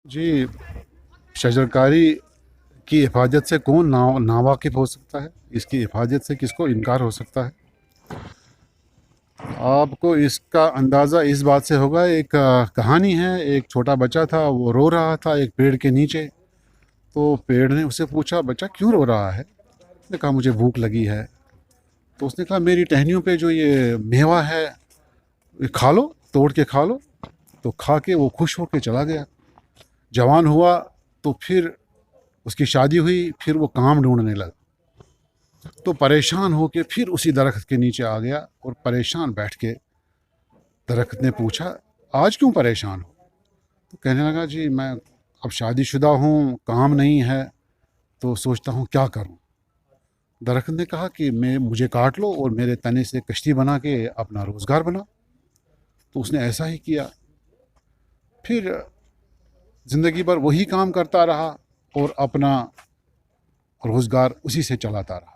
जी, शजरकारी की हिफाजत से कौन नावाकिफ़ हो सकता है? इसकी हिफाजत से किसको इनकार हो सकता है? आपको इसका अंदाज़ा इस बात से होगा, एक कहानी है। एक छोटा बच्चा था, वो रो रहा था एक पेड़ के नीचे। तो पेड़ ने उससे पूछा, बच्चा क्यों रो रहा है? उसने कहा, मुझे भूख लगी है। तो उसने कहा, मेरी टहनियों पे जो ये मेवा है ये खा लो, तोड़ के खा लो। तो खा के वो खुश होके चला गया। जवान हुआ तो फिर उसकी शादी हुई, फिर वो काम ढूंढने लगा। तो परेशान होके फिर उसी दरख्त के नीचे आ गया और परेशान बैठ के दरख्त ने पूछा, आज क्यों परेशान हो? तो कहने लगा, जी मैं अब शादीशुदा हूँ, काम नहीं है, तो सोचता हूँ क्या करूँ। दरख्त ने कहा कि मुझे काट लो और मेरे तने से कश्ती बना के अपना रोज़गार बना। तो उसने ऐसा ही किया। फिर ज़िंदगी भर वही काम करता रहा और अपना रोज़गार उसी से चलाता रहा।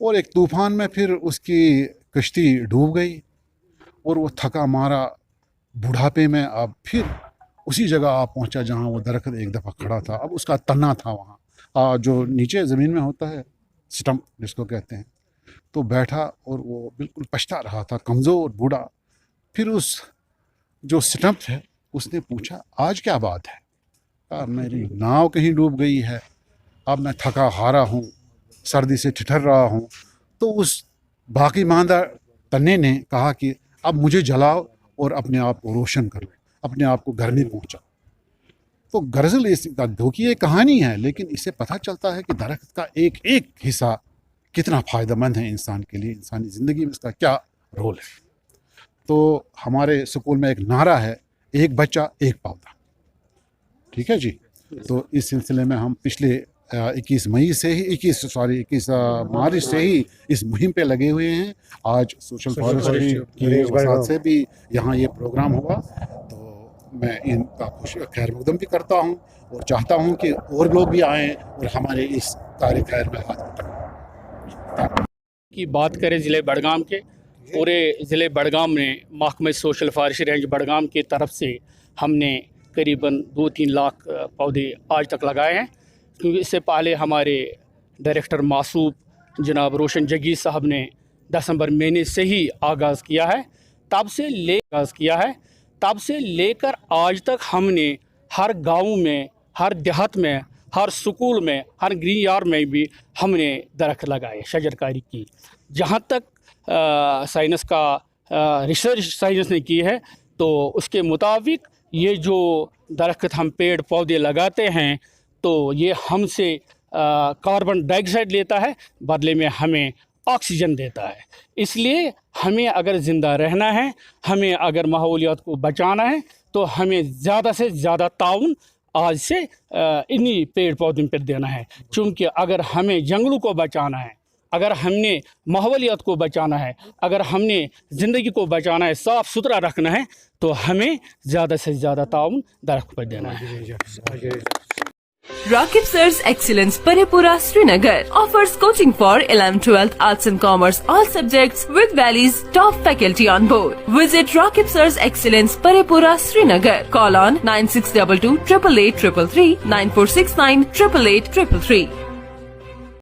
और एक तूफ़ान में फिर उसकी कश्ती डूब गई और वो थका मारा बुढ़ापे में अब फिर उसी जगह आ पहुंचा जहां वो दरख्त एक दफ़ा खड़ा था। अब उसका तना था वहाँ, जो नीचे ज़मीन में होता है, स्टम्प जिसको कहते हैं। तो बैठा और वो बिल्कुल पछता रहा था, कमज़ोर बूढ़ा। फिर उस जो स्टम्प है उसने पूछा, आज क्या बात है? कहा, मेरी नाव कहीं डूब गई है, अब मैं थका हारा हूँ, सर्दी से ठिठर रहा हूँ। तो उस बाकी मांदा तन्ने ने कहा कि अब मुझे जलाओ और अपने आप को रोशन करो, अपने आप को गर्मी पहुँचाओ। तो गरज़ल इस धोखी एक कहानी है, लेकिन इससे पता चलता है कि दरख्त का एक एक हिस्सा कितना फ़ायदेमंद है इंसान के लिए, इंसानी ज़िंदगी में इसका क्या रोल है। तो हमारे स्कूल में एक नारा है, एक बच्चा एक पौधा। ठीक है जी। तो इस सिलसिले में हम पिछले 21 मार्च से ही इस मुहिम पे लगे हुए हैं। आज सोशल फॉरेस्ट्री की वसात से भी यहाँ ये प्रोग्राम हुआ, तो मैं इनका खैर मकदम भी करता हूँ और चाहता हूँ कि और लोग भी आएँ और हमारे इस कार्य खैर में हाथ बटाएं। की बात करें ज़िले बड़गाम के, पूरे ज़िले बड़गाम में महकमे सोशल फॉरेस्ट्री रेंज बड़गाम की तरफ से हमने करीबन 2-3 लाख पौधे आज तक लगाए हैं। क्योंकि इससे पहले हमारे डायरेक्टर मासूब जनाब रोशन जगी साहब ने दिसंबर महीने से ही आगाज़ किया है। तब से लेकर आज तक हमने हर गांव में, हर देहात में, हर स्कूल में, हर ग्रीन यार्ड में भी हमने दरख्त लगाए शजरकारी की। जहाँ तक साइंस का रिसर्च साइंस ने की है, तो उसके मुताबिक ये जो दरख्त हम पेड़ पौधे लगाते हैं, तो ये हमसे कार्बन डाइऑक्साइड लेता है, बदले में हमें ऑक्सीजन देता है। इसलिए हमें अगर ज़िंदा रहना है, हमें अगर माहौलियात को बचाना है, तो हमें ज़्यादा से ज़्यादा ताउन आज से इन्हीं पेड़ पौधों पर देना है। क्योंकि अगर हमें जंगलों को बचाना है, अगर हमने माहौलियात को बचाना है, अगर हमने ज़िंदगी को बचाना है, साफ़ सुथरा रखना है, तो हमें ज़्यादा से ज़्यादा ताउन दरख्त पर देना है। Rakib Sir's Excellence Parepura Srinagar offers coaching for 11th, 12th Arts and Commerce all subjects with Valley's top faculty on board. Visit Rakib Sir's Excellence Parepura Srinagar. Call on 9622 888 333 9469 888 333.